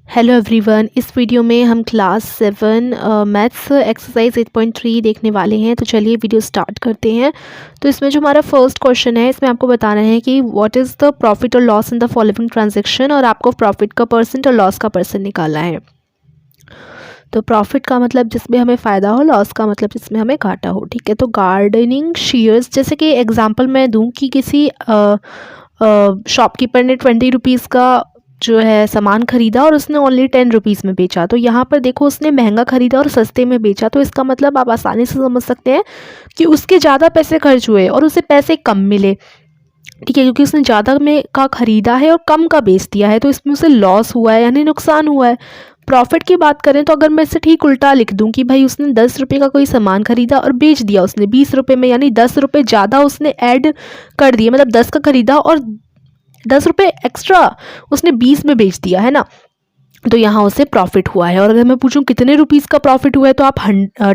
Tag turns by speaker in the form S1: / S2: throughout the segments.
S1: Hello everyone, इस video में हम क्लास 7 मैथ्स एक्सरसाइज 8.3 देखने वाले हैं। तो चलिए वीडियो स्टार्ट करते हैं। तो इसमें जो हमारा फर्स्ट क्वेश्चन है, इसमें आपको बताना है कि व्हाट इज़ द प्रॉफिट और loss in the following transaction, और आपको प्रॉफिट का परसेंट और लॉस का परसेंट निकालना है। तो प्रॉफिट का मतलब जिसमें हमें फ़ायदा हो, लॉस का मतलब जिसमें हमें घाटा हो। ठीक है, तो गार्डनिंग शेयर्स, जैसे कि एग्जांपल मैं दूं कि किसी शॉपकीपर ने 20 रुपीज़ का जो है सामान खरीदा और उसने ओनली 10 रुपीज़ में बेचा। तो यहाँ पर देखो, उसने महंगा खरीदा और सस्ते में बेचा। तो इसका मतलब आप आसानी से समझ सकते हैं कि उसके ज़्यादा पैसे खर्च हुए और उसे पैसे कम मिले। ठीक है, क्योंकि उसने ज़्यादा में का खरीदा है और कम का बेच दिया है, तो इसमें उसे लॉस हुआ है, यानी नुकसान हुआ है। प्रॉफिट की बात करें तो अगर मैं इसे ठीक उल्टा लिख दूं कि भाई उसने 10 रुपये का कोई सामान खरीदा और बेच दिया उसने 20 रुपये में, यानी 10 रुपये ज़्यादा उसने ऐड कर दिए। मतलब 10 का खरीदा और 10 रुपये एक्स्ट्रा उसने 20 में बेच दिया, है ना। तो यहाँ उसे प्रॉफिट हुआ है। और अगर मैं पूछूं कितने रुपीज़ का प्रॉफिट हुआ है, तो आप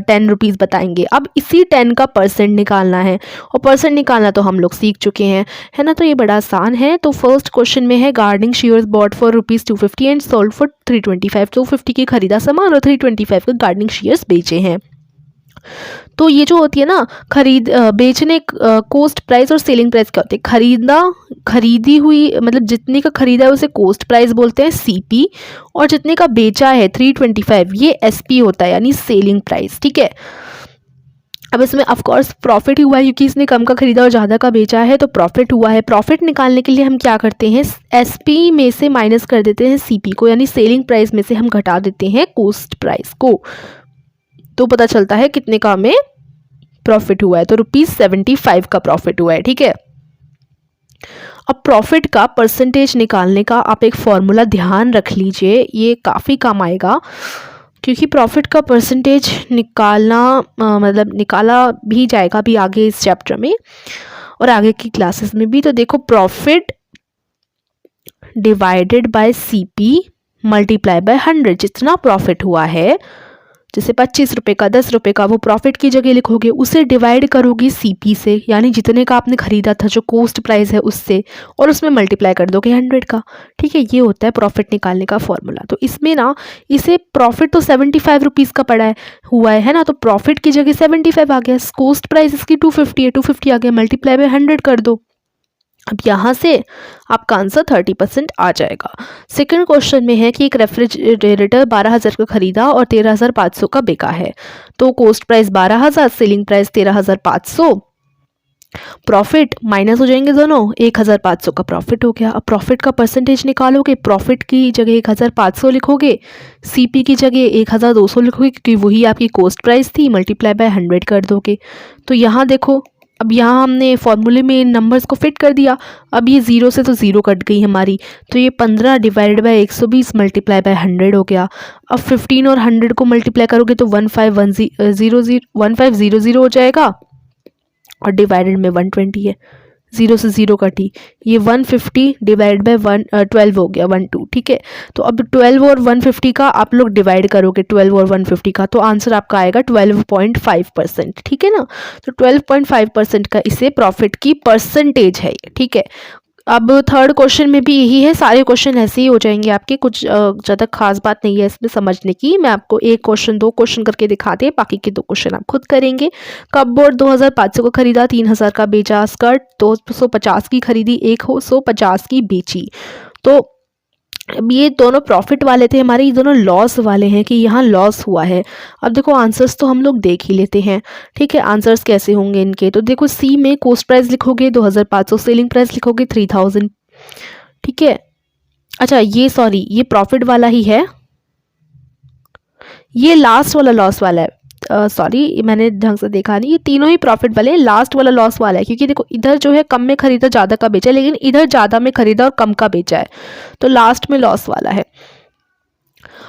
S1: 10 रुपीज़ बताएंगे। अब इसी 10 का परसेंट निकालना है, और परसेंट निकालना तो हम लोग सीख चुके हैं, है ना। तो ये बड़ा आसान है। तो फर्स्ट क्वेश्चन में है gardening shares bot for ₹250 and sold for 325। 250 की खरीदा सामान और 325 का गार्डनिंग शेयर्स बेचे हैं। तो ये जो होती है ना, बेचने कोस्ट प्राइस और सेलिंग प्राइस क्या होती है। खरीदी हुई मतलब जितने का खरीदा है उसे कोस्ट प्राइस बोलते हैं, सीपी, और जितने का बेचा है 325, ये एसपी होता है, यानी सेलिंग प्राइस। ठीक है, अब इसमें ऑफ कोर्स प्रॉफिट ही हुआ है क्योंकि इसने कम का खरीदा और ज़्यादा का बेचा है, तो प्रॉफिट हुआ है। प्रॉफिट निकालने के लिए हम क्या करते हैं, एसपी में से माइनस कर देते हैं सीपी को, यानी सेलिंग प्राइस में से हम घटा देते हैं कोस्ट प्राइस को। तो पता चलता है कितने का हमें प्रॉफिट हुआ है। तो ₹75 का प्रॉफिट हुआ है। ठीक है, अब प्रॉफिट का परसेंटेज निकालने का आप एक फॉर्मूला ध्यान रख लीजिए, ये काफ़ी काम आएगा। क्योंकि प्रॉफिट का परसेंटेज निकालना मतलब निकाला भी जाएगा भी आगे इस चैप्टर में और आगे की क्लासेस में भी। तो देखो, profit divided by CP multiply by 100, जितना प्रॉफिट हुआ है, जैसे 25 रुपये का, 10 रुपये का, वो प्रॉफिट की जगह लिखोगे, उसे डिवाइड करोगे सीपी से, यानी जितने का आपने खरीदा था, जो कोस्ट प्राइस है उससे, और उसमें मल्टीप्लाई कर दोगे 100 का। ठीक है, ये होता है प्रॉफिट निकालने का फॉर्मूला। तो इसमें ना, इसे प्रॉफिट तो 75 रुपीज़ का पड़ा है ना, तो प्रॉफिट की जगह 75 आ गया। कोस्ट प्राइस इसकी 250 है, 250 आ गया, मल्टीप्लाई बाय 100 कर दो। अब यहाँ से आपका आंसर 30% आ जाएगा। सेकंड क्वेश्चन में है कि एक रेफ्रिजरेटर 12,000 का खरीदा और 13,500 का बिका है। तो coast price 12,000, selling price 13,500, profit minus हो जाएंगे दोनों, 1,500 का प्रॉफिट हो गया। अब प्रॉफिट का परसेंटेज निकालोगे, प्रॉफिट की जगह 1,500 लिखोगे, सीपी की जगह 1,200 लिखोगे, क्योंकि वही आपकी कोस्ट प्राइस थी, मल्टीप्लाई बाय 100 कर दोगे। तो यहाँ देखो, अब यहाँ हमने फॉर्मूले में इन नंबर्स को फिट कर दिया। अब ये 0 से तो 0 कट गई हमारी, तो ये 15 डिवाइडेड बाय 120 मल्टीप्लाई बाय 100 हो गया। अब 15 और 100 को मल्टीप्लाई करोगे तो 1500 हो जाएगा, और डिवाइडेड में 120 है, 0 से 0 कटी, ये 150 डिवाइड बाय 12 हो गया, 12। ठीक है, तो अब 12 और 150 का आप लोग डिवाइड करोगे, 12 और 150 का, तो आंसर आपका आएगा 12.5%। ठीक है ना, तो 12.5% का इसे प्रॉफिट की परसेंटेज है। ठीक है, अब थर्ड क्वेश्चन में भी यही है, सारे क्वेश्चन ऐसे ही हो जाएंगे आपके, कुछ ज़्यादा खास बात नहीं है इसमें समझने की। मैं आपको एक क्वेश्चन, दो क्वेश्चन करके दिखाते हैं, बाकी के दो क्वेश्चन आप खुद करेंगे। कपबोर्ड 2,500 का खरीदा, 3,000 का बेचा। स्कर्ट 250 की खरीदी, 150 की बेची। तो अब ये दोनों प्रॉफिट वाले थे हमारे, ये दोनों लॉस वाले हैं कि यहाँ लॉस हुआ है। अब देखो, आंसर्स तो हम लोग देख ही लेते हैं। ठीक है, आंसर्स कैसे होंगे इनके, तो देखो, सी में कोस्ट प्राइस लिखोगे 2,500, सेलिंग प्राइस लिखोगे 3,000। ठीक है, अच्छा ये सॉरी, ये प्रॉफिट वाला ही है, ये लास्ट वाला लॉस वाला है। सॉरी, मैंने ढंग से देखा नहीं, ये तीनों ही प्रॉफिट वाले हैं, लास्ट वाला लॉस वाला है, क्योंकि देखो इधर जो है कम में खरीदा ज़्यादा का बेचा, लेकिन इधर ज़्यादा में खरीदा और कम का बेचा है, तो लास्ट में लॉस वाला है।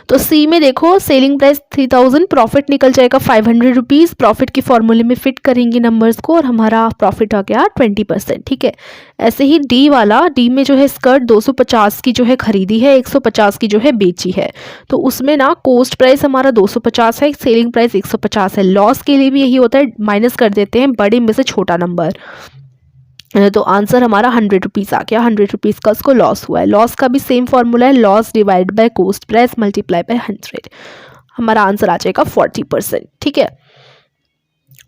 S1: तो सी में देखो, सेलिंग प्राइस 3,000, प्रॉफिट निकल जाएगा 500 रुपीज़। प्रॉफिट की फॉर्मूले में फिट करेंगे नंबर्स को, और हमारा प्रॉफिट आ गया 20%। ठीक है, ऐसे ही डी वाला, डी में जो है स्कर्ट 250 की जो है खरीदी है, 150 की जो है बेची है। तो उसमें ना कोस्ट प्राइस हमारा 250 है, सेलिंग प्राइस 150 है। लॉस के लिए भी यही होता है, माइनस कर देते हैं बड़े में से छोटा नंबर। तो आंसर हमारा 100 रुपीज़ आ गया। 100 रुपीज़ का उसको लॉस हुआ है। लॉस का भी सेम फॉर्मूला है, loss divide by cost price multiply by 100। हमारा आंसर आ जाएगा 40%। ठीक है।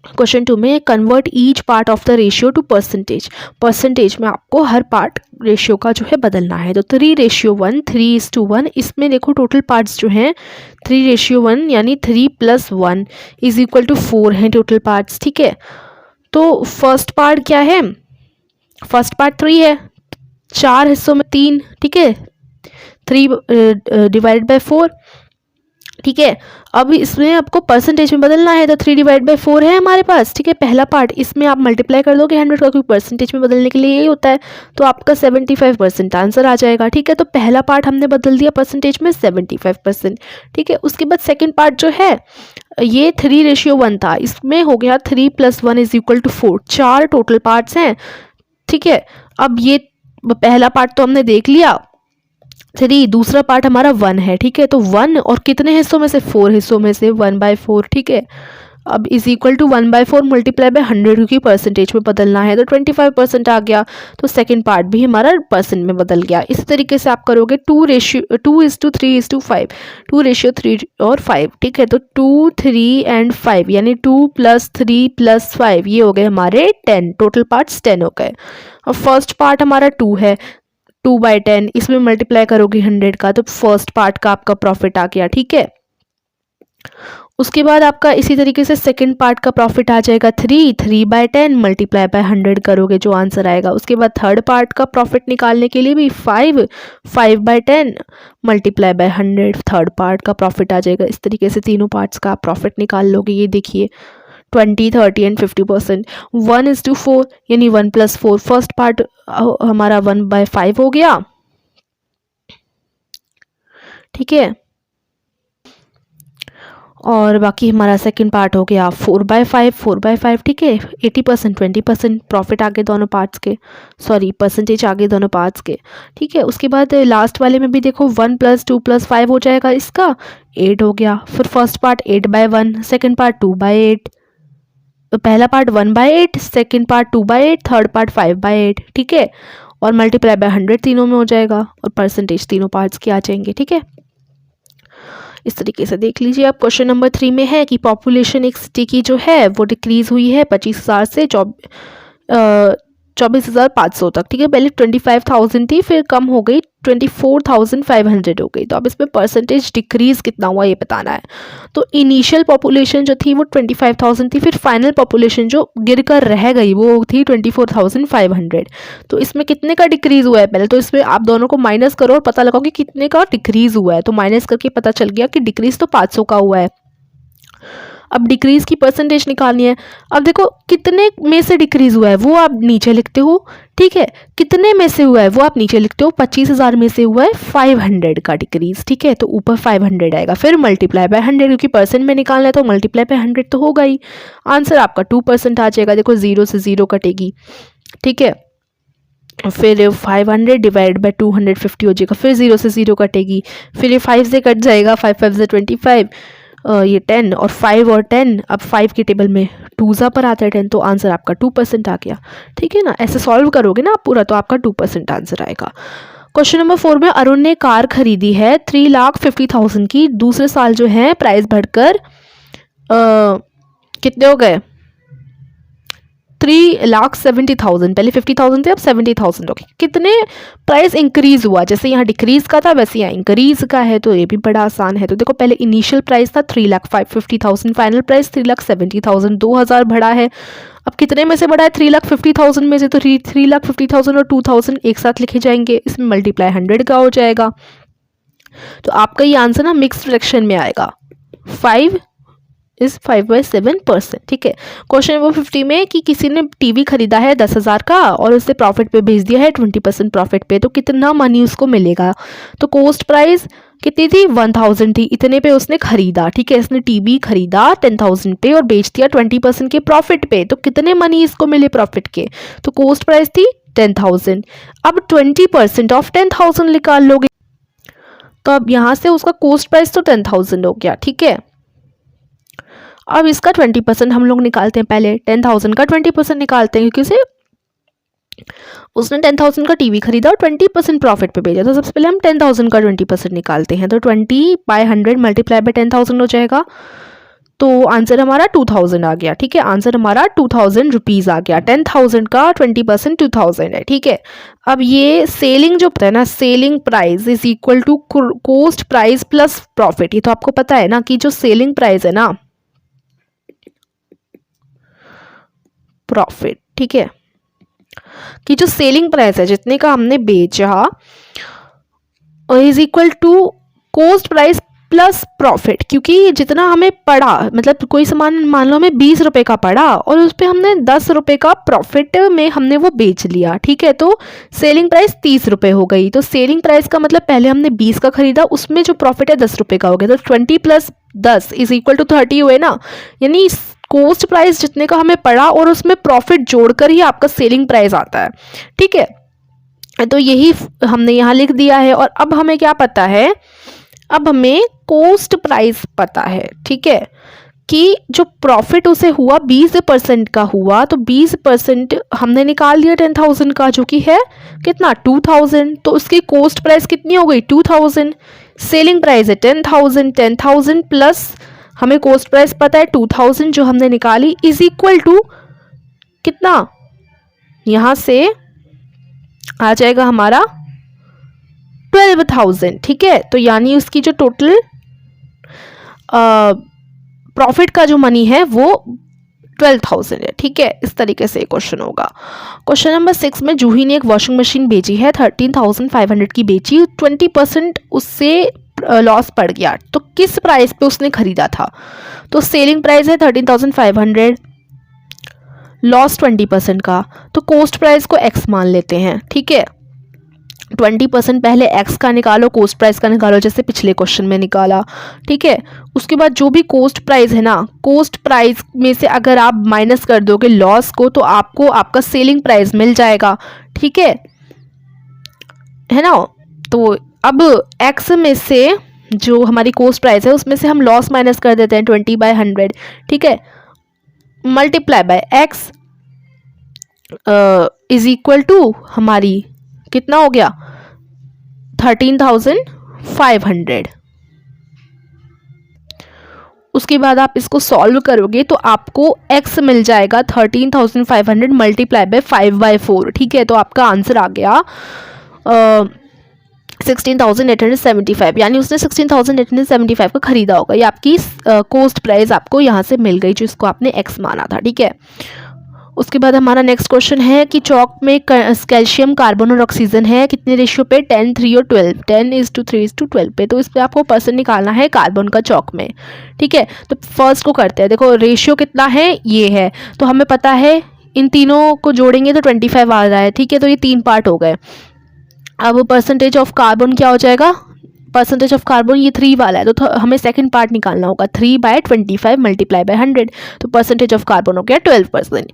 S1: क्वेश्चन 2 में convert each part of the ratio two percentage. Percentage में आपको हर पार्ट रेशियो का जो है बदलना है। तो 3:1, 3:1, इसमें देखो टोटल पार्ट्स जो हैं 3:1 यानी 3 + 1 इज इक्वल टू 4 हैं टोटल पार्ट्स। ठीक है। तो फर्स्ट पार्ट क्या है, फर्स्ट पार्ट 3 है, 4 हिस्सों में 3। ठीक है। 3 डिवाइड बाय 4। ठीक है। अब इसमें आपको परसेंटेज में बदलना है, तो 3/4 है हमारे पास। ठीक है। पहला पार्ट इसमें आप मल्टीप्लाई कर दोगे 100 का, क्योंकि परसेंटेज में बदलने के लिए यही होता है। तो आपका 75% आंसर आ जाएगा। ठीक है। तो पहला पार्ट हमने बदल दिया परसेंटेज में 75%। ठीक है। उसके बाद सेकेंड पार्ट जो है ये 3:1 था, इसमें हो गया 3 + 1 is equal to 4। 4 total parts हैं। ठीक है। अब ये पहला पार्ट तो हमने देख लिया 3, दूसरा पार्ट हमारा 1 है। ठीक है। तो 1 और कितने हिस्सों में से, 4 हिस्सों में से 1/4। ठीक है। अब is equal to 1/4 multiply by 100, क्योंकि परसेंटेज में बदलना है, तो 25% आ गया। तो सेकंड पार्ट भी हमारा परसेंट में बदल गया। इस तरीके से आप करोगे 2:3:5, 2:3 और 5। ठीक है। तो 2, 3 एंड 5 यानी 2 + 3 + 5 ये हो गए हमारे 10। टोटल पार्ट्स 10 हो गए। और फर्स्ट पार्ट हमारा 2 है, 2/10, इसमें मल्टीप्लाई करोगे 100 का, तो फर्स्ट पार्ट का आपका प्रॉफिट आ गया। ठीक है। उसके बाद आपका इसी तरीके से सेकंड पार्ट का प्रॉफिट आ जाएगा 3/10 मल्टीप्लाई बाय 100 करोगे, जो आंसर आएगा। उसके बाद थर्ड पार्ट का प्रॉफिट निकालने के लिए भी 5/10 मल्टीप्लाई बाय 100 थर्ड पार्ट का प्रॉफिट आ जाएगा। इस तरीके से तीनों पार्ट्स का आप प्रॉफिट निकाल लोगे। ये देखिए 20, 30 एंड 50%। 1:4 यानी 1 + 4, फर्स्ट पार्ट हमारा 1/5 हो गया। ठीक है। और बाकी हमारा सेकंड पार्ट हो गया 4/5। ठीक है। 80%, 20% प्रॉफिट आगे दोनों पार्ट्स के, सॉरी परसेंटेज आगे दोनों पार्ट्स के। ठीक है। उसके बाद लास्ट वाले में भी देखो 1 + 2 + 5 हो जाएगा, इसका 8 हो गया। फिर फर्स्ट पार्ट 8/1, सेकंड पार्ट 2/8, तो पहला part 1/8, second part 2/8, third part 5/8। ठीक है। और मल्टीप्लाई बाय 100 तीनों में हो जाएगा, और परसेंटेज तीनों पार्ट्स के आ जाएंगे। ठीक है। इस तरीके से देख लीजिए आप। क्वेश्चन नंबर 3 में है कि पॉपुलेशन एक सिटी की जो है वो डिक्रीज हुई है 25,000 से 24,500 तक। ठीक है। पहले 25,000 थी, फिर कम हो गई 24,500 हो गई। तो अब इसमें परसेंटेज डिक्रीज कितना हुआ ये बताना है। तो इनिशियल पॉपुलेशन जो थी वो 25,000 थी, फिर फाइनल पॉपुलेशन जो गिर कर रह गई वो थी 24,500। तो इसमें कितने का डिक्रीज हुआ है, पहले तो इसमें आप दोनों को माइनस करो और पता लगाओ कि कितने का डिक्रीज हुआ है। तो माइनस करके पता चल गया कि डिक्रीज तो 500 का हुआ है। अब डिक्रीज की परसेंटेज निकालनी है। अब देखो कितने में से डिक्रीज हुआ है वो आप नीचे लिखते हो। ठीक है। कितने में से हुआ है वो आप नीचे लिखते हो। 25,000 में से हुआ है 500 का डिक्रीज। ठीक है। तो ऊपर 500 आएगा, फिर मल्टीप्लाई बाय 100, क्योंकि परसेंट में निकालना है तो मल्टीप्लाई बाय 100 तो होगा ही। आंसर आपका 2% आ जाएगा। देखो 0 से 0 कटेगी। ठीक है। फिर 500 डिवाइड बाय 250 हो जाएगा, फिर 0 से 0 कटेगी, फिर ये 5 से कट जाएगा, 5 5 से 25, ये 10 और 5 और 10, अब 5 की टेबल में 2 पर आता है 10, तो आंसर आपका 2% आ गया। ठीक है ना। ऐसे सॉल्व करोगे ना आप पूरा, तो आपका 2% आंसर आएगा। क्वेश्चन नंबर 4 में अरुण ने कार खरीदी है 3,50,000 की, दूसरे साल जो है प्राइस बढ़कर कितने हो गए, 3,70,000। पहले 50,000 थे, अब 70,000 हो गए। कितने प्राइस इंक्रीज हुआ, जैसे यहाँ डिक्रीज का था वैसे यहाँ इंक्रीज का है, तो ये भी बड़ा आसान है। तो देखो पहले इनिशियल प्राइस था 3,50,000, फाइनल प्राइस 3,70,000, 2,000 बढ़ा है। अब कितने में से बढ़ा है, 3,50,000 में से, तो 3,50,000 और 2,000 एक साथ लिखे जाएंगे, इसमें मल्टीप्लाई 100 का हो जाएगा। तो आपका ये आंसर ना मिक्स फ्रैक्शन में आएगा। 5 इज 5/7%। ठीक है। क्वेश्चन नंबर 50 में कि किसी ने टीवी खरीदा है 10,000 का और उसे प्रॉफिट पे भेज दिया है 20% प्रॉफिट पे, तो कितना मनी उसको मिलेगा। तो कॉस्ट प्राइस कितनी थी, 1,000 थी, इतने पे उसने खरीदा। ठीक है। इसने टीवी खरीदा 10,000 पे और बेच दिया 20% के प्रॉफिट पे, तो कितने मनी इसको मिले प्रॉफिट के। तो कॉस्ट प्राइस थी 10,000। अब 20% ऑफ 10,000 निकाल लोगे, तो अब यहाँ से उसका कॉस्ट प्राइस तो 10,000 हो गया। ठीक है। अब इसका 20% हम लोग निकालते हैं। पहले 10,000 का 20% निकालते हैं, क्योंकि उसे उसने 10,000 का टीवी खरीदा और 20% प्रॉफिट पे बेचा। तो सबसे पहले हम 10,000 का 20% निकालते हैं। तो 20/100 मल्टीप्लाई बाय 10,000 हो जाएगा। तो आंसर हमारा 2000 आ गया। ठीक है, आंसर हमारा 2000 रुपीज़ आ गया। 10,000 का 20% 2000 है। ठीक है, अब ये सेलिंग जो पता है ना, selling price is equal to cost price plus profit. ये तो आपको पता है ना कि जो सेलिंग प्राइस है ना, प्रॉफिट, ठीक है, कि जो सेलिंग प्राइस है जितने का हमने बेचा is equal to cost price plus profit. क्योंकि जितना हमें पड़ा, मतलब कोई सामान मान लो हमें 20 रुपए का पड़ा और उस पर हमने 10 रुपए का प्रॉफिट में हमने वो बेच लिया। ठीक है, तो सेलिंग प्राइस 30 रुपए हो गई। तो सेलिंग प्राइस का मतलब पहले हमने 20 का खरीदा, उसमें जो प्रॉफिट है 10 रुपए का हो गया। तो 20 + 10 इज इक्वल टू 30 हुए ना, यानी कॉस्ट प्राइस जितने का हमें पड़ा और उसमें प्रॉफिट जोड़कर ही आपका सेलिंग प्राइस आता है। ठीक है, तो यही हमने यहाँ लिख दिया है। और अब हमें क्या पता है, अब हमें कॉस्ट प्राइस पता है। ठीक है, कि जो प्रॉफिट उसे हुआ 20% का हुआ, तो 20% हमने निकाल दिया 10,000 का, जो कि है कितना 2000। तो उसकी कॉस्ट प्राइस कितनी हो गई 2000। सेलिंग प्राइस है 10,000, 10,000 प्लस हमें कॉस्ट प्राइस पता है 2000 जो हमने निकाली, इज इक्वल टू कितना, यहाँ से आ जाएगा हमारा 12,000। ठीक है, तो यानी उसकी जो टोटल प्रॉफिट का जो मनी है वो 12,000 है। ठीक है, इस तरीके से क्वेश्चन होगा। क्वेश्चन नंबर 6 में जूही ने एक वॉशिंग मशीन बेची है, 13,500 की बेची, 20% उससे लॉस पड़ गया। तो किस प्राइस पे उसने खरीदा था? तो सेलिंग प्राइस है 13,500, लॉस 20% का, तो कॉस्ट प्राइस को x मान लेते हैं। ठीक है, 20% पहले x का निकालो, कॉस्ट प्राइस का निकालो, जैसे पिछले क्वेश्चन में निकाला। ठीक है, उसके बाद जो भी कॉस्ट प्राइस है ना, कॉस्ट प्राइस में से अगर आप माइनस कर दोगे लॉस को, तो आपको आपका सेलिंग प्राइस मिल जाएगा। ठीक है ना। तो अब x में से जो हमारी कॉस्ट प्राइस है उसमें से हम लॉस माइनस कर देते हैं 20/100। ठीक है, multiply by x is equal to हमारी कितना हो गया 13,500। उसके बाद आप इसको सॉल्व करोगे तो आपको x मिल जाएगा 13,500 मल्टीप्लाई बाय 5/4। ठीक है, तो आपका आंसर आ गया 16,875, यानी उसने 16,875 का खरीदा होगा। ये आपकी कॉस्ट प्राइस आपको यहाँ से मिल गई, जो इसको आपने x माना था। ठीक है, उसके बाद हमारा नेक्स्ट क्वेश्चन है कि चौक में कैल्शियम, कार्बन और ऑक्सीजन है, कितने रेशियो पे 10, 3 और 12, 10:3:12 पे। तो इस पे आपको परसेंट निकालना है कार्बन का चौक में। ठीक है, तो फर्स्ट को करते हैं। देखो रेशियो कितना है, ये है, तो हमें पता है इन तीनों को जोड़ेंगे तो 25 आ रहा है। ठीक है, तो ये 3 पार्ट हो गए। अब परसेंटेज ऑफ कार्बन क्या हो जाएगा, परसेंटेज ऑफ कार्बन ये 3 वाला है, तो हमें सेकंड पार्ट निकालना होगा 3/25 मल्टीप्लाई बाय 100। तो परसेंटेज ऑफ कार्बन हो गया 12%।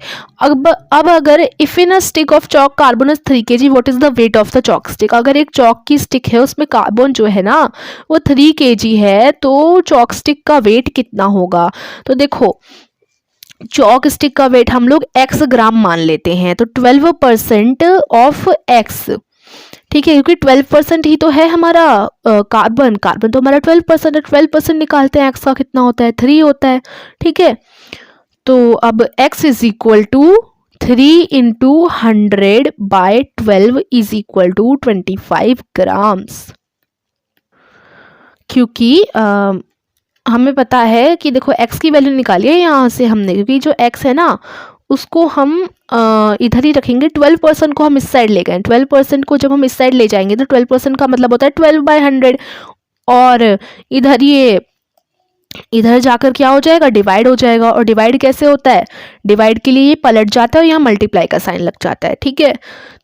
S1: अब अगर if in a stick of chalk carbon is 3 kg, what is the weight of the chalk stick. अगर एक चॉक की स्टिक है उसमें कार्बन जो है ना वो 3 kg है, तो चॉक स्टिक का वेट कितना होगा। तो देखो चॉक स्टिक का वेट हम लोग x ग्राम मान लेते हैं, तो 12% ऑफ x। ठीक है, क्योंकि 12% ही तो है हमारा कार्बन तो हमारा 12% है। 12% निकालते हैं, x का कितना होता है 3 होता है। ठीक है, तो अब x is equal to 3 × 100/12 is equal to 25 grams. क्योंकि हमें पता है कि देखो x की वैल्यू निकाली है यहाँ से हमने, क्योंकि जो x है ना उसको हम इधर ही रखेंगे। 12% को हम इस साइड ले गए, 12% को जब हम इस साइड ले जाएंगे तो 12% का मतलब होता है 12/100, और इधर जाकर क्या हो जाएगा डिवाइड हो जाएगा। और डिवाइड कैसे होता है, डिवाइड के लिए ये पलट जाता है और यहाँ मल्टीप्लाई का साइन लग जाता है। ठीक है,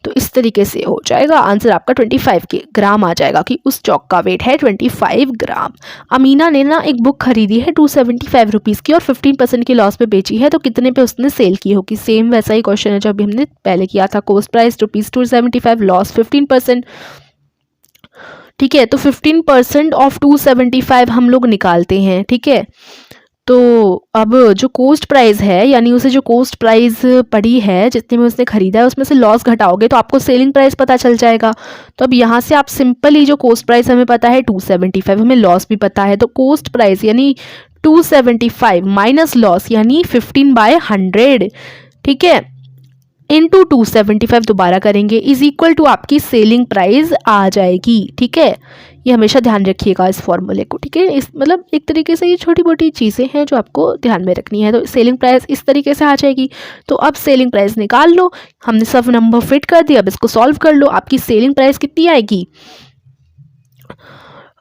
S1: तो इस तरीके से हो जाएगा। आंसर आपका 25 ग्राम आ जाएगा, कि उस चौक का वेट है 25 ग्राम। अमीना ने ना एक बुक खरीदी है 275 रुपीज़ की और 15% की लॉस पे बेची है, तो कितने पे उसने सेल की होगी। सेम वैसा ही क्वेश्चन है जो अभी हमने पहले किया था। Cost price ₹275, loss 15%। ठीक है, तो 15% ऑफ 275 हम लोग निकालते हैं। ठीक है, तो अब जो कॉस्ट प्राइस है, यानी उसे जो कॉस्ट प्राइस पड़ी है, जितने में उसने खरीदा है, उसमें से लॉस घटाओगे तो आपको सेलिंग प्राइस पता चल जाएगा। तो अब यहाँ से आप सिंपली, जो कॉस्ट प्राइस हमें पता है 275, हमें लॉस भी पता है, तो कॉस्ट प्राइस यानी 275 माइनस लॉस यानी 15/100, ठीक है, इंटू 275 दोबारा करेंगे, इज इक्वल टू आपकी सेलिंग प्राइस आ जाएगी। ठीक है, ये हमेशा ध्यान रखिएगा इस फॉर्मूले को। ठीक है, इस मतलब एक तरीके से ये छोटी मोटी चीज़ें हैं जो आपको ध्यान में रखनी है। तो सेलिंग प्राइस इस तरीके से आ जाएगी। तो अब सेलिंग प्राइस निकाल लो, हमने सब नंबर फिट कर दिया, अब इसको सॉल्व कर लो। आपकी सेलिंग प्राइस कितनी आएगी?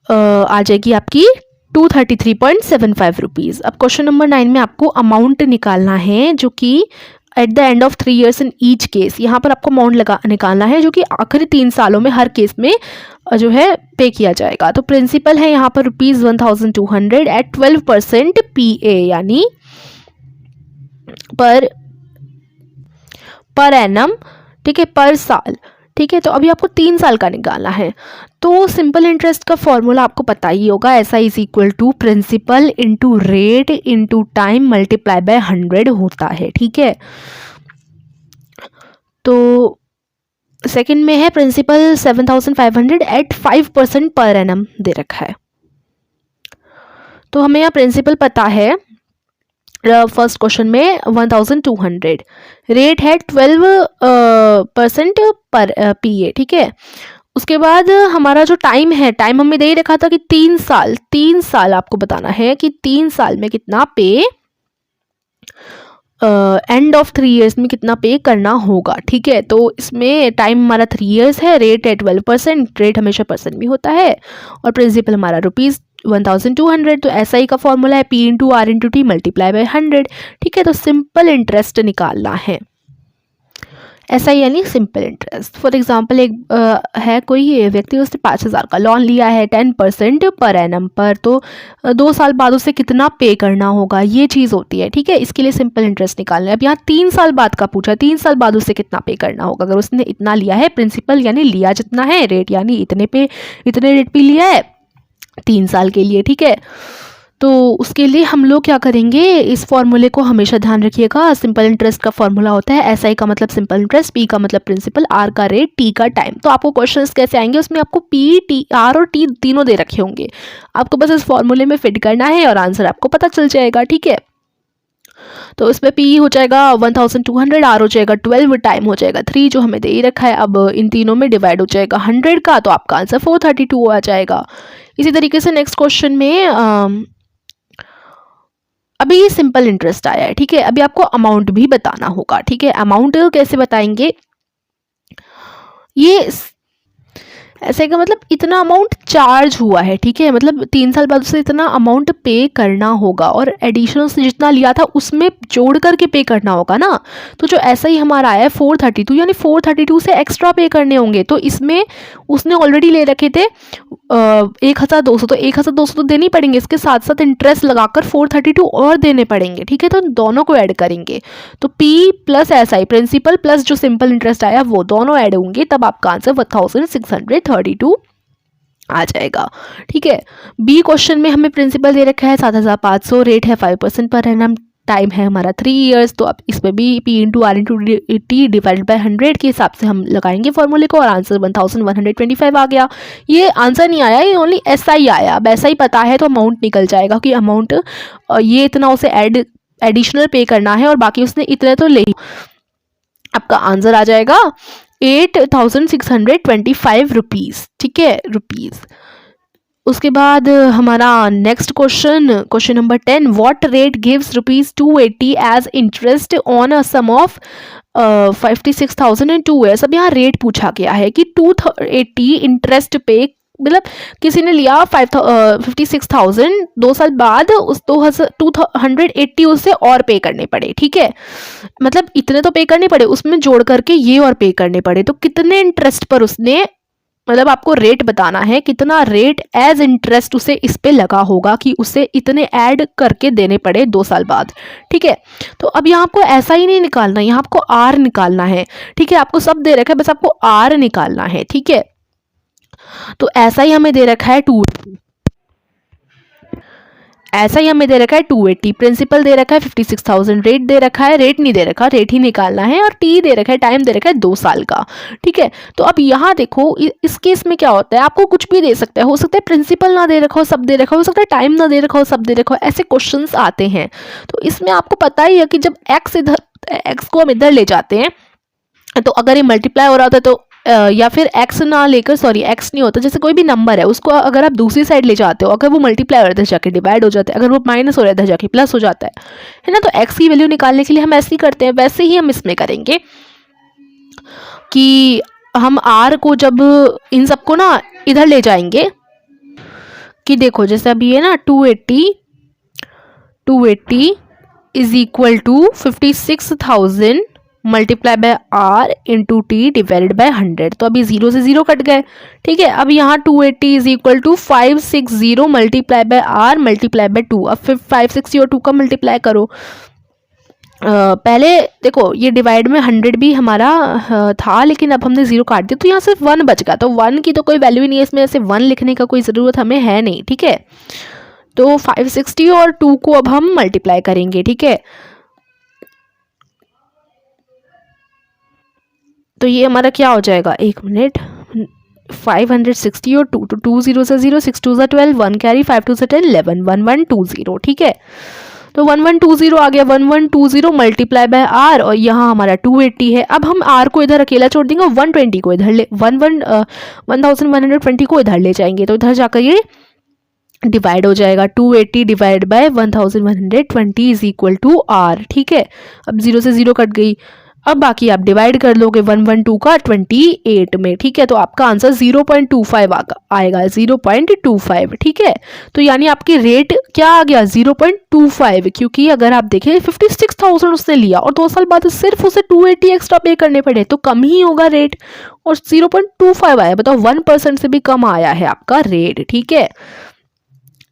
S1: आ जाएगी आपकी 233.75 रुपीज़। अब क्वेश्चन नंबर 9 में आपको अमाउंट निकालना है, जो कि at the end of 3 years in each case, यहाँ पर आपको अमाउंट निकालना है जो कि आखिरी 3 सालों में हर केस में जो है पे किया जाएगा। तो प्रिंसिपल है यहाँ पर ₹1200 एट 12% PA, यानी पर एनम, ठीक है, पर साल। ठीक है, तो अभी आपको 3 साल का निकालना है। तो सिंपल इंटरेस्ट का फॉर्मूला आपको पता ही होगा, ऐसा is equal to principal into rate into time multiply by 100 होता है। ठीक है, तो सेकंड में है प्रिंसिपल 7500 एट 5% पर एनम दे रखा है। तो हमें यहाँ प्रिंसिपल पता है, फर्स्ट क्वेश्चन में 1200, रेट है 12% पर PA। ठीक है, उसके बाद हमारा जो टाइम है, टाइम हमें दे रखा था कि 3 साल आपको बताना है कि 3 साल में कितना पे, एंड ऑफ 3 ईयर्स में कितना पे करना होगा। ठीक है, तो इसमें टाइम हमारा 3 ईयर्स है, रेट है 12%, रेट हमेशा परसेंट में होता है, और प्रिंसिपल हमारा ₹1200। तो ऐसा ही का फॉर्मूला है P into R into T multiply by 100। ठीक है, तो सिंपल इंटरेस्ट निकालना है, ऐसा ही यानी सिंपल इंटरेस्ट। फॉर एग्जांपल एक है कोई व्यक्ति, उसने 5000 का लोन लिया है 10% पर एनम पर, तो 2 साल बाद उसे कितना पे करना होगा, ये चीज़ होती है। ठीक है, इसके लिए सिंपल इंटरेस्ट निकालना है। अब यहाँ 3 साल बाद का पूछा, 3 साल बाद उसे कितना पे करना होगा। अगर उसने इतना लिया है, प्रिंसिपल यानी लिया जितना है, रेट यानी इतने रेट पे लिया है 3 साल के लिए। ठीक है, तो उसके लिए हम लोग क्या करेंगे, इस फॉर्मूले को हमेशा ध्यान रखिएगा। सिंपल इंटरेस्ट का फॉर्मूला होता है SI का मतलब सिंपल इंटरेस्ट, P का मतलब प्रिंसिपल, R का रेट, T का टाइम। तो आपको क्वेश्चंस कैसे आएंगे, उसमें आपको P, T, R और T तीनों दे रखे होंगे, आपको बस इस फॉर्मूले में फिट करना है और आंसर आपको पता चल जाएगा। ठीक है, तो इसमें P हो जाएगा 1200, R हो जाएगा 12, टाइम हो जाएगा 3 जो हमें दे ही रखा है। अब इन तीनों में डिवाइड हो जाएगा 100 का, तो आपका आंसर 432 आ जाएगा। इसी तरीके से नेक्स्ट क्वेश्चन में अभी ये सिंपल इंटरेस्ट आया है। ठीक है, अभी आपको अमाउंट भी बताना होगा। ठीक है, अमाउंट कैसे बताएंगे, ये ऐसे का मतलब इतना अमाउंट चार्ज हुआ है। ठीक है, मतलब 3 साल बाद उसे इतना अमाउंट पे करना होगा, और एडिशनल उसने जितना लिया था उसमें जोड़ करके पे करना होगा ना। तो जो ऐसा ही हमारा आया है 432, यानी 432 से एक्स्ट्रा पे करने होंगे। तो इसमें उसने ऑलरेडी ले रखे थे 1200, तो 1200 तो देने ही पड़ेंगे, इसके साथ साथ इंटरेस्ट लगाकर 432 और देने पड़ेंगे। ठीक है, तो दोनों को ऐड करेंगे, तो P plus SI principal plus जो सिंपल इंटरेस्ट आया वो दोनों ऐड होंगे, तब आपका आंसर 1632 आ जाएगा। ठीक है, B क्वेश्चन में हमें प्रिंसिपल दे रखा है 7500, रेट है 5% पर एनम, टाइम है हमारा 3 ईयर्स। तो अब इसमें भी P into R into T divided by 100 के हिसाब से हम लगाएंगे फॉर्मूले को, और आंसर 1125 आ गया। ये आंसर नहीं आया, ये ओनली SI आया। अब ऐसा ही पता है तो अमाउंट निकल जाएगा कि अमाउंट ये इतना उसे एडिशनल पे करना है, और बाकी उसने इतने तो ले, आपका आंसर आ जाएगा 8625 रुपीज़। ठीक है, रुपीज़। उसके बाद हमारा next question number 10, what rate gives ₹280 as interest on a sum of 56,000 in 2 years. अब यहाँ रेट पूछा गया है कि 280 इंटरेस्ट पे, मतलब किसी ने लिया 56,000, 2 साल बाद उस 280 उससे और पे करने पड़े। ठीक है, मतलब इतने तो पे करने पड़े, उसमें जोड़ करके ये और पे करने पड़े, तो कितने इंटरेस्ट पर उसने, मतलब आपको रेट बताना है कितना रेट एज इंटरेस्ट उसे इस पे लगा होगा कि उसे इतने ऐड करके देने पड़े 2 साल बाद। ठीक है, तो अब यहाँ आपको ऐसा ही नहीं निकालना, यहाँ आपको R निकालना है। ठीक है, आपको सब दे रखा है, बस आपको R निकालना है। ठीक है, तो ऐसा ही हमें दे रखा है 2, ऐसा ही हमें दे रखा है 280, प्रिंसिपल दे रखा है 56,000, रेट दे रखा है, रेट नहीं दे रखा, रेट ही निकालना है, और टी दे रखा है, टाइम दे रखा है 2 साल का। ठीक है, तो अब यहाँ देखो इस केस में क्या होता है, आपको कुछ भी दे सकता है, हो सकता है प्रिंसिपल ना दे रखा हो सब दे रखा हो सकता है टाइम ना दे रखा हो सब दे रखा हो, ऐसे क्वेश्चंस आते हैं। तो इसमें आपको पता ही है कि जब एक्स को हम इधर ले जाते हैं तो अगर ये मल्टीप्लाई हो रहा होता है तो या फिर एक्स ना लेकर, सॉरी एक्स नहीं होता, जैसे कोई भी नंबर है उसको अगर आप दूसरी साइड ले जाते हो, अगर वो मल्टीप्लाई हो रहा है इधर जाके डिवाइड हो जाता है, अगर वो माइनस हो रहा है इधर जाके प्लस हो जाता है ना। तो एक्स की वैल्यू निकालने के लिए हम ऐसे ही करते हैं, वैसे ही हम इसमें करेंगे कि हम आर को जब इन सबको ना इधर ले जाएंगे कि देखो जैसे अभी ये ना 280 is equal to 56,000 multiply by R into T divided by 100। तो अभी 0 से 0 कट गए। ठीक है, अब यहाँ 280 is equal to 560 multiply by R multiply by 2। अब फिर 560 और 2 का मल्टीप्लाई करो। पहले देखो ये डिवाइड में 100 भी हमारा था, लेकिन अब हमने 0 काट दिया तो यहाँ सिर्फ 1 बच गया। तो 1 की तो कोई वैल्यू ही नहीं है इसमें, ऐसे 1 लिखने का कोई ज़रूरत हमें है नहीं। ठीक है, तो 560 और 2 को अब हम मल्टीप्लाई करेंगे। ठीक है, तो ये हमारा क्या हो जाएगा, 1 मिनट, 560 और 2, तो 2 0 से 0, 6 2 से 12, 1 कैरी, 5 2 से 10, 11, 1120। ठीक है, तो 1120 आ गया, 1120 मल्टीप्लाई बाय आर, और यहाँ हमारा 280 है। अब हम आर को इधर अकेला छोड़ देंगे और 120 को इधर ले 1120 को इधर ले जाएंगे, तो इधर जाकर ये डिवाइड हो जाएगा। 280 divide by 1120 is equal to R. ठीक है, अब 0 से 0 कट गई। अब बाकी आप डिवाइड कर लोगे 112 का 28 में। ठीक है, तो आपका आंसर 0.25 आएगा, 0.25। ठीक है, तो यानी आपकी रेट क्या आ गया, 0.25, क्योंकि अगर आप देखें 56,000 उसने लिया और 2 साल बाद सिर्फ उसे 280 एक्स्ट्रा पे करने पड़े, तो कम ही होगा रेट, और 0.25 आया। बताओ 1% से भी कम आया है आपका रेट। ठीक है,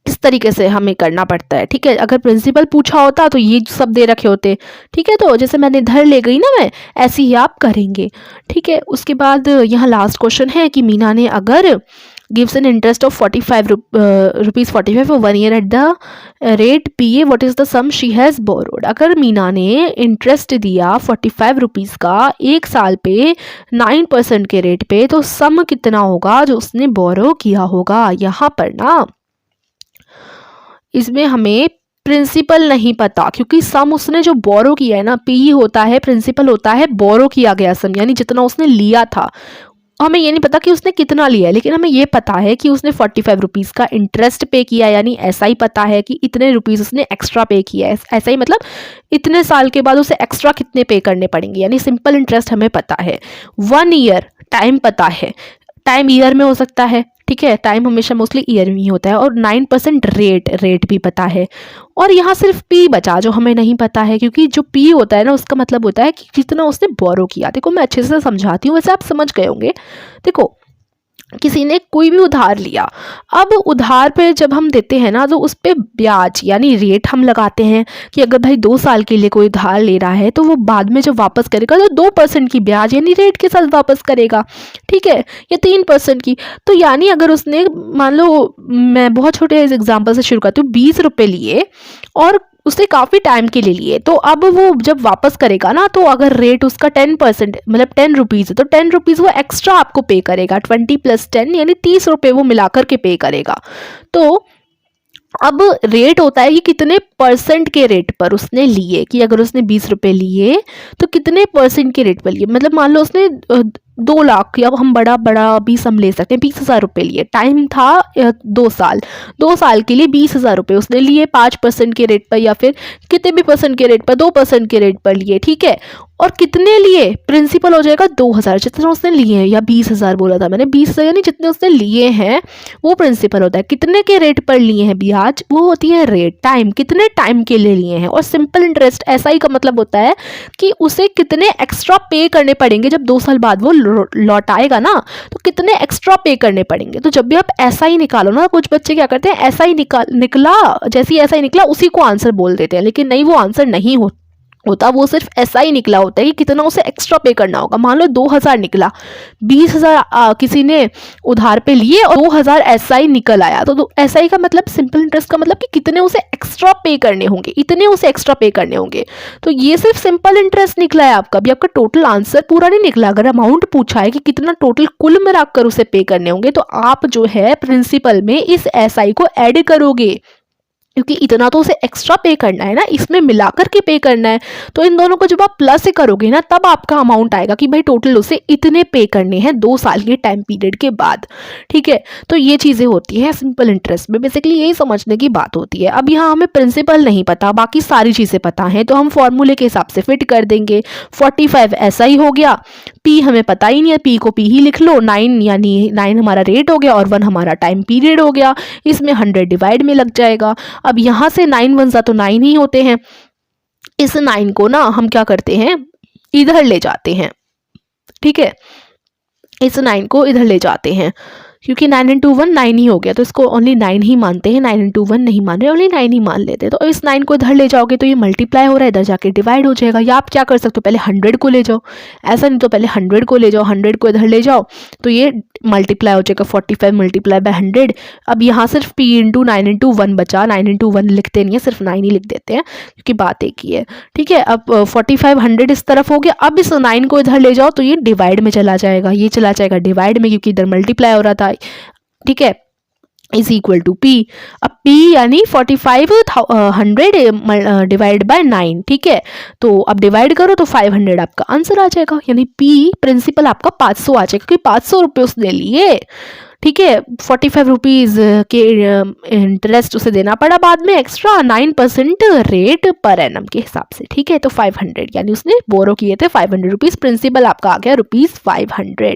S1: इस तरीके से हमें करना पड़ता है। ठीक है, अगर प्रिंसिपल पूछा होता तो ये सब दे रखे होते। ठीक है, तो जैसे मैंने इधर ले गई ना मैं, ऐसे ही आप करेंगे। ठीक है, उसके बाद यहाँ लास्ट क्वेश्चन है कि मीना ने अगर gives an interest of 45 rupees 45 for 1 year at the rate PA, what is the sum she has borrowed. अगर मीना ने इंटरेस्ट दिया 45 रुपीज़ का 1 साल पे 9% के रेट पे, तो सम कितना होगा जो उसने बोरो किया होगा। यहाँ पर ना इसमें हमें प्रिंसिपल नहीं पता, क्योंकि सम उसने जो बोरो किया है ना, पी होता है, प्रिंसिपल होता है बोरो किया गया सम, यानी जितना उसने लिया था। हमें ये नहीं पता कि उसने कितना लिया है, लेकिन हमें ये पता है कि उसने 45 रुपीज़ का इंटरेस्ट पे किया, यानी ऐसा ही पता है कि इतने रुपीज़ उसने एक्स्ट्रा पे किया है। ऐसा ही मतलब इतने साल के बाद उसे एक्स्ट्रा कितने पे करने पड़ेंगे, यानी सिंपल इंटरेस्ट हमें पता है। 1 ईयर टाइम पता है, टाइम ईयर में हो सकता है। ठीक है, टाइम हमेशा मोस्टली ईयर में ही होता है। और 9% रेट भी पता है। और यहाँ सिर्फ पी बचा जो हमें नहीं पता है, क्योंकि जो पी होता है ना उसका मतलब होता है कि जितना उसने बोरो किया। देखो मैं अच्छे से समझाती हूँ, वैसे आप समझ गए होंगे। देखो किसी ने कोई भी उधार लिया, अब उधार पे जब हम देते हैं ना तो उस पर ब्याज यानी रेट हम लगाते हैं कि अगर भाई 2 साल के लिए कोई उधार ले रहा है तो वो बाद में जब वापस करेगा तो 2% की ब्याज यानी रेट के साथ वापस करेगा। ठीक है, या 3% की। तो यानी अगर उसने, मान लो मैं बहुत छोटे एग्जाम्पल से शुरू करती हूँ, 20 रुपये लिए और उसने काफ़ी टाइम के लिए लिए, तो अब वो जब वापस करेगा ना, तो अगर रेट उसका 10% मतलब 10 रुपीज़ है, तो 10 रुपीज़ वो एक्स्ट्रा आपको पे करेगा। 20 + 10 यानी 30 रुपये वो मिलाकर के पे करेगा। तो अब रेट होता है कि कितने परसेंट के रेट पर उसने लिए, कि अगर उसने 20 रुपये लिए तो कितने परसेंट के रेट पर लिए। मतलब मान लो उसने 2 लाख, या हम बड़ा भी सम ले सकते हैं, 20,000 रुपये लिए। टाइम था 2 साल, 2 साल के लिए 20,000 रुपये उसने लिए 5% के रेट पर, या फिर कितने भी परसेंट के रेट पर, 2% के रेट पर लिए। ठीक है, और कितने लिए, प्रिंसिपल हो जाएगा 2,000 जितना उसने लिए हैं, या 20,000 बोला था मैंने, 20,000 यानी जितने उसने लिए हैं वो प्रिंसिपल होता है। कितने के रेट पर लिए हैं ब्याज, वो होती है रेट। टाइम, कितने टाइम के लिए लिए हैं। और सिंपल इंटरेस्ट ऐसा ही का मतलब होता है कि उसे कितने एक्स्ट्रा पे करने पड़ेंगे जब 2 साल बाद वो लौटाएगा ना, तो कितने एक्स्ट्रा पे करने पड़ेंगे। तो जब भी आप ऐसा ही निकालो ना, कुछ बच्चे क्या करते हैं, ऐसा ही निकला, जैसे ही ऐसा ही निकला उसी को आंसर बोल देते हैं, लेकिन नहीं, वो आंसर नहीं होता, वो सिर्फ ऐसा ही निकला होता है कि कितना उसे एक्स्ट्रा पे करना होगा। मान लो 2000 निकला, 20,000 किसी ने उधार पे लिए और 2000 एसआई निकल आया, तो एसआई का मतलब सिंपल इंटरेस्ट का मतलब कि कितने उसे एक्स्ट्रा पे करने होंगे, इतने उसे एक्स्ट्रा पे करने होंगे। तो ये सिर्फ सिंपल इंटरेस्ट निकला है आपका, भी आपका टोटल आंसर पूरा नहीं निकला। अगर अमाउंट पूछा है कि कितना टोटल कुल मिलाकर उसे पे करने होंगे, तो आप जो है प्रिंसिपल में इस एसआई को ऐड करोगे, क्योंकि इतना तो उसे एक्स्ट्रा पे करना है ना, इसमें मिलाकर के पे करना है। तो इन दोनों को जब आप प्लस से करोगे ना, तब आपका अमाउंट आएगा कि भाई टोटल उसे इतने पे करने हैं 2 साल के टाइम पीरियड के बाद। ठीक है, तो ये चीज़ें होती हैं सिंपल इंटरेस्ट में, बेसिकली यही समझने की बात होती है। अब यहाँ हमें प्रिंसिपल नहीं पता, बाकी सारी चीज़ें पता हैं, तो हम फॉर्मूले के हिसाब से फिट कर देंगे। 45 ऐसा ही हो गया, पी हमें पता ही नहीं है, पी को पी ही लिख लो, 9 यानी 9 हमारा रेट हो गया और 1 हमारा टाइम पीरियड हो गया, इसमें 100 डिवाइड में लग जाएगा। अब यहाँ से 9 1 तो 9 ही होते हैं, इस 9 को ना हम क्या करते हैं, इधर ले जाते हैं। ठीक है, इस 9 को इधर ले जाते हैं, क्योंकि 9 इंटू 1 9 ही हो गया, तो इसको ओनली 9 ही मानते हैं, 9 इंटू 1 नहीं मान रहे, ओनली 9 ही मान लेते हैं। तो इस 9 को इधर ले जाओगे तो ये मल्टीप्लाई हो रहा है, इधर जाके डिवाइड हो जाएगा। या आप क्या कर सकते हो, पहले 100 को ले जाओ, ऐसा नहीं तो पहले 100 को ले जाओ, 100 को इधर ले जाओ तो ये मल्टीप्लाई हो जाएगा, 45 मल्टीप्लाई बाय 100। अब यहाँ सिर्फ p इंटू 9 इंटू 1 बचा, 9 इंटू 1 लिखते नहीं है, सिर्फ 9 ही लिख देते हैं क्योंकि बात एक ही है। ठीक है, अब 45 100 इस तरफ हो गया, अब इस 9 को इधर ले जाओ तो ये डिवाइड में चला जाएगा, ये चला जाएगा डिवाइड में, क्योंकि इधर मल्टीप्लाई हो रहा था। ठीक है, इज इक्वल टू पी। अब पी यानी 45 100 डिवाइड बाय 9। ठीक है, तो अब डिवाइड करो तो 500 आपका आंसर आ जाएगा, यानी पी प्रिंसिपल आपका 500 आ जाएगा, क्योंकि 500 रुपये उसने लिए। ठीक है, 45 रुपीज़ के इंटरेस्ट उसे देना पड़ा बाद में एक्स्ट्रा 9% रेट पर एनम के हिसाब से। ठीक है, तो 500 यानी उसने बोरो किए थे 500 रुपीज़, प्रिंसिपल आपका आ गया ₹500।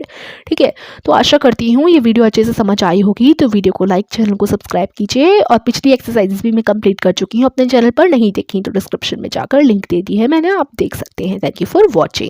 S1: ठीक है, तो आशा करती हूँ ये वीडियो अच्छे से समझ आई होगी। तो वीडियो को लाइक, चैनल को सब्सक्राइब कीजिए, और पिछली एक्सरसाइजेस भी मैं कंप्लीट कर चुकी हूँ, अपने चैनल पर नहीं देखी तो डिस्क्रिप्शन में जाकर लिंक दे दी है मैंने, आप देख सकते हैं। Thank you for watching.